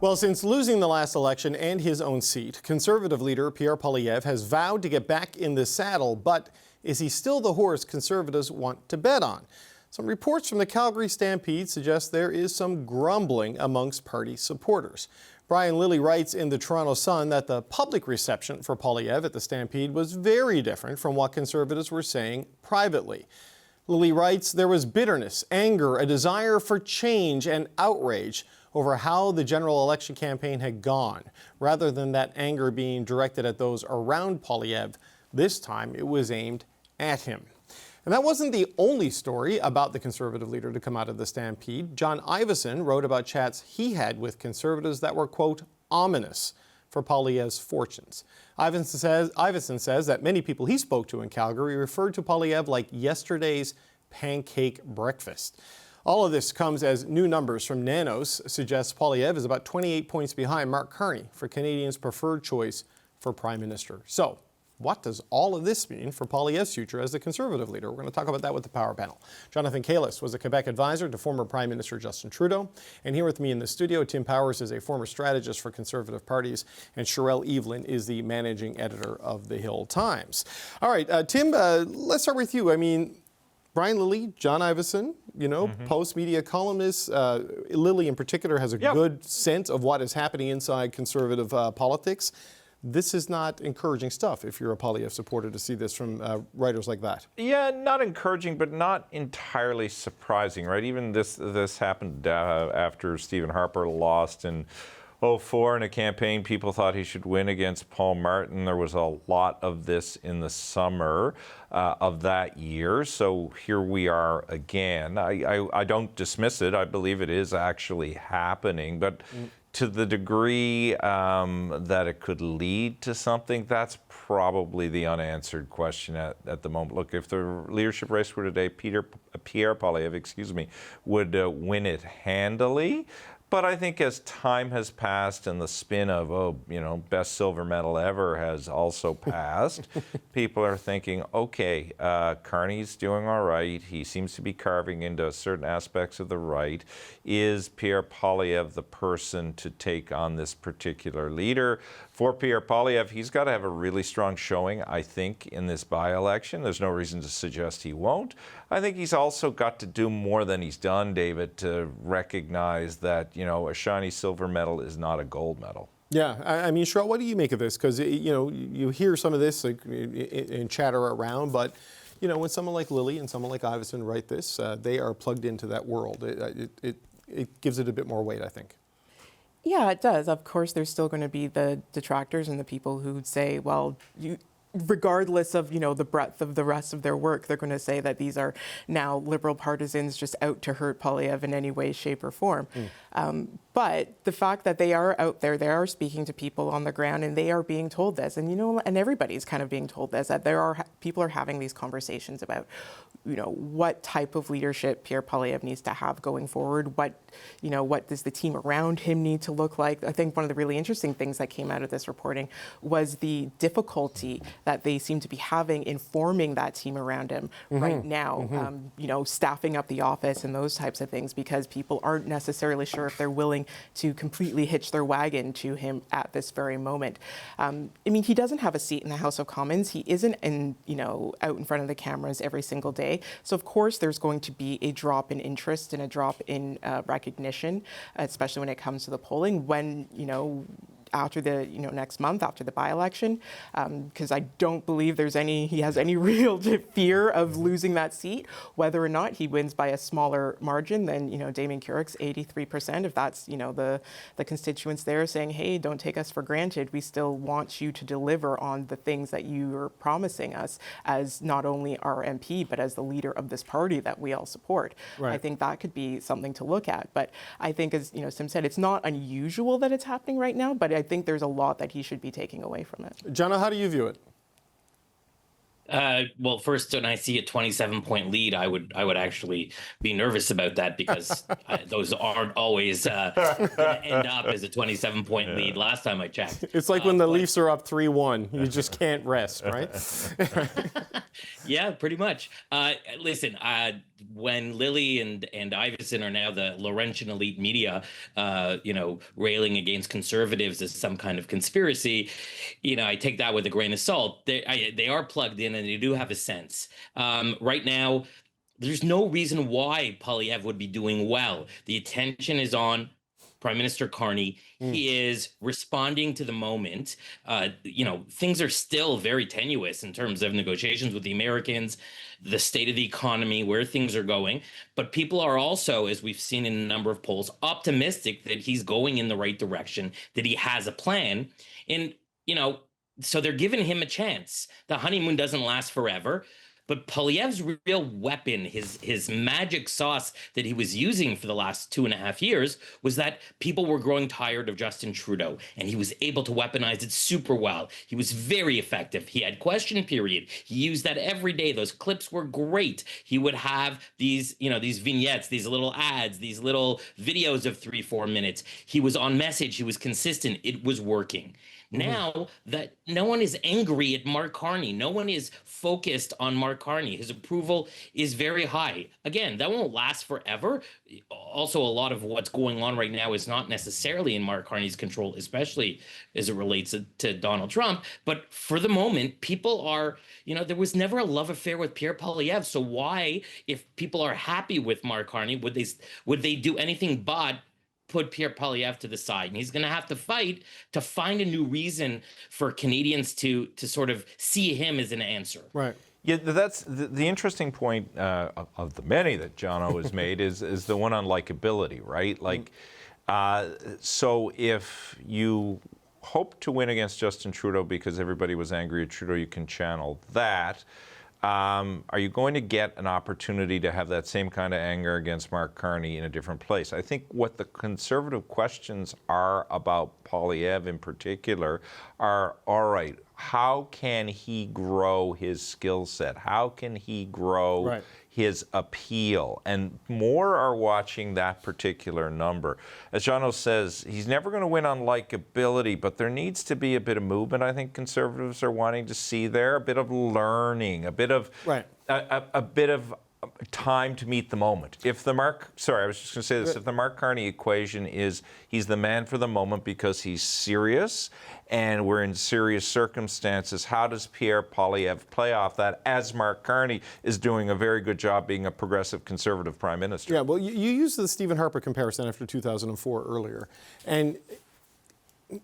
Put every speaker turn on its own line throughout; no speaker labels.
Well, since losing the last election and his own seat, Conservative leader Pierre Poilievre has vowed to get back in the saddle, but is he still the horse Conservatives want to bet on? Some reports from the Calgary Stampede suggest there is some grumbling amongst party supporters. Brian Lilly writes in the Toronto Sun that the public reception for Poilievre at the Stampede was very different from what Conservatives were saying privately. Lilly writes there was bitterness, anger, a desire for change and outrage over how the general election campaign had gone. Rather than that anger being directed at those around Poilievre, this time it was aimed at him. And that wasn't the only story about the Conservative leader to come out of the Stampede. John Ivison wrote about chats he had with Conservatives that were, quote, ominous for Poilievre's fortunes. Ivison says that many people he spoke to in Calgary referred to Poilievre like yesterday's pancake breakfast. All of this comes as new numbers from Nanos suggest Poilievre is about 28 points behind Mark Carney for Canadians' preferred choice for Prime Minister. So, what does all of this mean for Poilievre's future as the Conservative leader? We're going to talk about that with the Power Panel. Jonathan Kalis was a Quebec advisor to former Prime Minister Justin Trudeau. And here with me in the studio, Tim Powers is a former strategist for Conservative parties, and Sherelle Evelyn is the managing editor of the Hill Times. All right, Tim, let's start with you. I mean, Brian Lilly, John Ivison, post-media columnists. Lilly in particular has a good sense of what is happening inside Conservative politics. This is not encouraging stuff if you're a Poilievre supporter to see this from writers like that. Yeah,
not encouraging, but not entirely surprising, right? Even this happened after Stephen Harper lost in 2004 in a campaign. People thought he should win against Paul Martin. There was a lot of this in the summer of that year. So here we are again. I don't dismiss it. I believe it is actually happening. But to the degree that it could lead to something, that's probably the unanswered question at the moment. Look, if the leadership race were today, Pierre Poilievre, would win it handily. But I think as time has passed and the spin of, best silver medal ever has also passed, people are thinking, okay, Carney's doing all right. He seems to be carving into certain aspects of the right. Is Pierre Poilievre the person to take on this particular leader? For Pierre Poilievre, he's got to have a really strong showing, I think, in this by-election. There's no reason to suggest he won't. I think he's also got to do more than he's done, David, to recognize that, a shiny silver medal is not a gold medal. Yeah, I mean, Sherelle, what do you make of this? Because, you hear some of this in chatter around, but, when someone like Lilly and someone like Ivison write this, they are plugged into that world. It gives it a bit more weight, I think.
Yeah, it does. Of course, there's still going to be the detractors and the people who say, well, regardless of, the breadth of the rest of their work, they're going to say that these are now Liberal partisans just out to hurt Poilievre in any way, shape, or form. But the fact that they are out there, they are speaking to people on the ground, and they are being told this, and and everybody's kind of being told this, that people are having these conversations about, what type of leadership Pierre Poilievre needs to have going forward. What does the team around him need to look like? I think one of the really interesting things that came out of this reporting was the difficulty that they seem to be having in forming that team around him right now. Staffing up the office and those types of things, because people aren't necessarily sure if they're willing to completely hitch their wagon to him at this very moment. He doesn't have a seat in the House of Commons. He isn't out in front of the cameras every single day. So of course there's going to be a drop in interest and a drop in recognition, especially when it comes to the polling, when, after the next month, after the by-election, because I don't believe he has any real fear of losing that seat, whether or not he wins by a smaller margin than Damien Curick's 83%. If that's the constituents there saying, hey, don't take us for granted, we still want you to deliver on the things that you are promising us as not only our MP but as the leader of this party that we all support. Right. I think that could be something to look at. But I think, as Sim said, it's not unusual that it's happening right now, but I think there's a lot that he should be taking away from it.
Jono, how do you view it?
Well, first, when I see a 27-point lead, I would actually be nervous about that, because those aren't always going to end up as a 27-point lead. Last time I checked,
it's like when the Leafs are up 3-1, you just can't rest, right?
Yeah, pretty much. Listen, when Lily and Iverson are now the Laurentian elite media, railing against conservatives as some kind of conspiracy, I take that with a grain of salt. They are plugged in and they do have a sense. Right now, there's no reason why Poilievre would be doing well. The attention is on Prime Minister Carney. He is responding to the moment. Things are still very tenuous in terms of negotiations with the Americans, the state of the economy, where things are going. But people are also, as we've seen in a number of polls, optimistic that he's going in the right direction, that he has a plan. And, so they're giving him a chance. The honeymoon doesn't last forever. But Poilievre's real weapon, his magic sauce that he was using for the last 2.5 years, was that people were growing tired of Justin Trudeau, and he was able to weaponize it super well. He was very effective. He had question period. He used that every day. Those clips were great. He would have these vignettes, these little ads, these little videos of 3-4 minutes. He was on message. He was consistent. It was working. Now that no one is angry at Mark Carney, no one is focused on Mark Carney. His approval is very high. Again, that won't last forever. Also, a lot of what's going on right now is not necessarily in Mark Carney's control, especially as it relates to Donald Trump. But for the moment, people are, there was never a love affair with Pierre Poilievre. So why, if people are happy with Mark Carney, would they do anything but put Pierre Poilievre to the side? And he's going to have to fight to find a new reason for Canadians to sort of see him as an answer.
Right.
Yeah, that's the interesting point of the many that Jono has made is the one on likability, right? Like, so if you hope to win against Justin Trudeau because everybody was angry at Trudeau, you can channel that. Are you going to get an opportunity to have that same kind of anger against Mark Carney in a different place? I think what the conservative questions are about Poilievre in particular are, all right, how can he grow his skill set? How can he grow his appeal? And more are watching that particular number. As Jono says, he's never going to win on likability, but there needs to be a bit of movement. I think conservatives are wanting to see there, a bit of learning, a bit of a bit of time to meet the moment. If the Mark Carney equation is he's the man for the moment because he's serious and we're in serious circumstances, how does Pierre Poilievre play off that, as Mark Carney is doing a very good job being a progressive conservative prime minister?
Yeah, well, you used the Stephen Harper comparison after 2004 earlier. And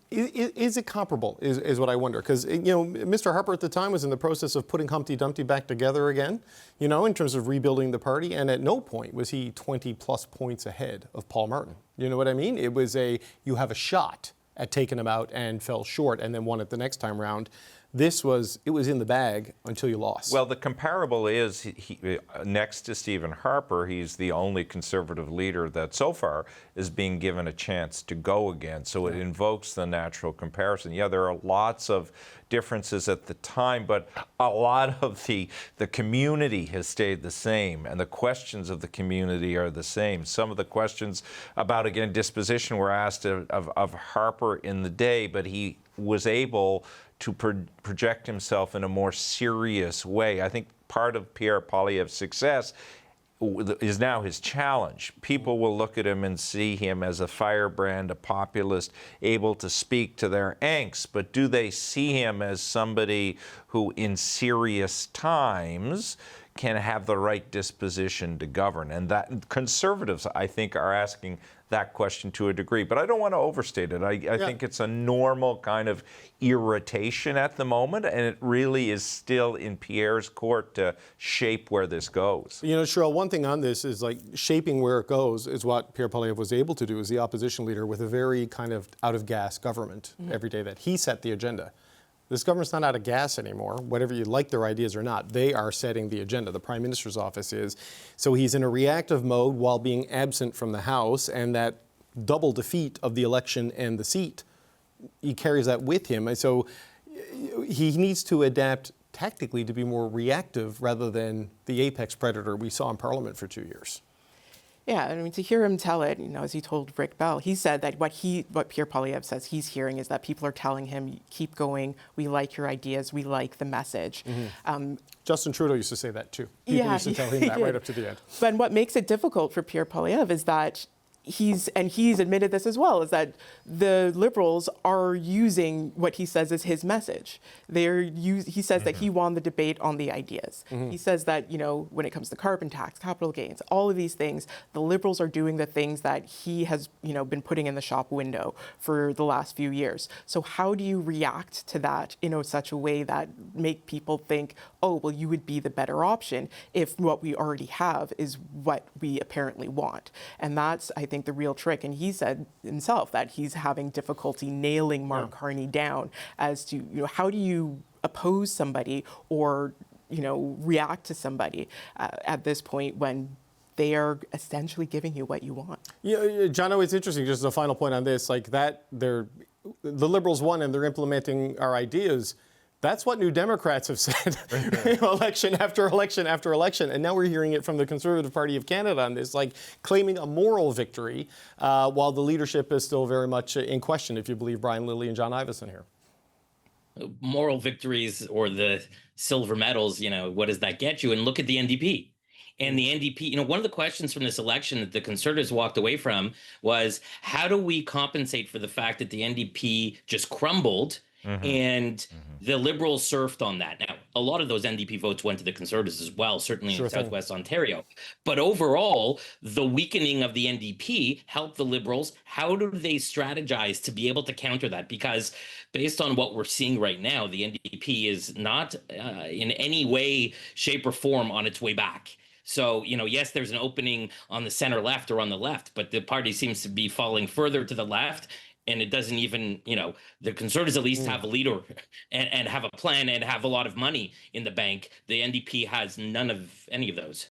is it comparable, is what I wonder? Because, Mr. Harper at the time was in the process of putting Humpty Dumpty back together again, in terms of rebuilding the party. And at no point was he 20-plus points ahead of Paul Martin. You know what I mean? It was you have a shot at taking him out and fell short and then won it the next time round. It was in the bag until you lost.
Well, the comparable is he next to Stephen Harper, he's the only conservative leader that so far is being given a chance to go again. So it invokes the natural comparison. Yeah, there are lots of differences at the time, but a lot of the community has stayed the same, and the questions of the community are the same. Some of the questions about, again, disposition were asked of Harper in the day, but he was able to project himself in a more serious way. I think part of Pierre Poilievre's success is now his challenge. People will look at him and see him as a firebrand, a populist, able to speak to their angst, but do they see him as somebody who in serious times can have the right disposition to govern? And that conservatives, I think, are asking that question to a degree, but I don't want to overstate it. I think it's a normal kind of irritation at the moment, and it really is still in Pierre's court to shape where this goes.
Cheryl, one thing on this is shaping where it goes is what Pierre Poilievre was able to do as the opposition leader with a very kind of out-of-gas government every day that he set the agenda. This government's not out of gas anymore, whether you like their ideas or not. They are setting the agenda. The Prime Minister's office is. So he's in a reactive mode while being absent from the House, and that double defeat of the election and the seat, he carries that with him. And so he needs to adapt tactically to be more reactive rather than the apex predator we saw in Parliament for 2 years.
Yeah, I mean, to hear him tell it, as he told Rick Bell, he said that what Pierre Poilievre says he's hearing is that people are telling him, keep going, we like your ideas, we like the message.
Justin Trudeau used to say that too. People used to tell him that right up to the end.
But what makes it difficult for Pierre Poilievre is that he's admitted this as well, is that the Liberals are using what he says is his message. He says that he won the debate on the ideas. He says that, when it comes to carbon tax, capital gains, all of these things, the Liberals are doing the things that he has, been putting in the shop window for the last few years. So how do you react to that in such a way that make people think, oh, well, you would be the better option if what we already have is what we apparently want? And that's, I think, the real trick. And he said himself that he's having difficulty nailing Mark Carney down as to, how do you oppose somebody or, react to somebody at this point when they are essentially giving you what you want.
Yeah, John, it's interesting, just as a final point on this, like that, the Liberals won and they're implementing our ideas. That's what New Democrats have said election after election after election. And now we're hearing it from the Conservative Party of Canada on this, like claiming a moral victory while the leadership is still very much in question, if you believe Brian Lilley and John Ivison here.
Moral victories or the silver medals, what does that get you? And look at the NDP. And the NDP, one of the questions from this election that the Conservatives walked away from was, how do we compensate for the fact that the NDP just crumbled and the Liberals surfed on that? Now, a lot of those NDP votes went to the Conservatives as well, certainly in Southwest Ontario. But overall, the weakening of the NDP helped the Liberals. How do they strategize to be able to counter that? Because based on what we're seeing right now, the NDP is not in any way, shape, or form on its way back. So, yes, there's an opening on the center left or on the left, but the party seems to be falling further to the left. And it doesn't even, the Conservatives at least have a leader and have a plan and have a lot of money in the bank. The NDP has none of any of those.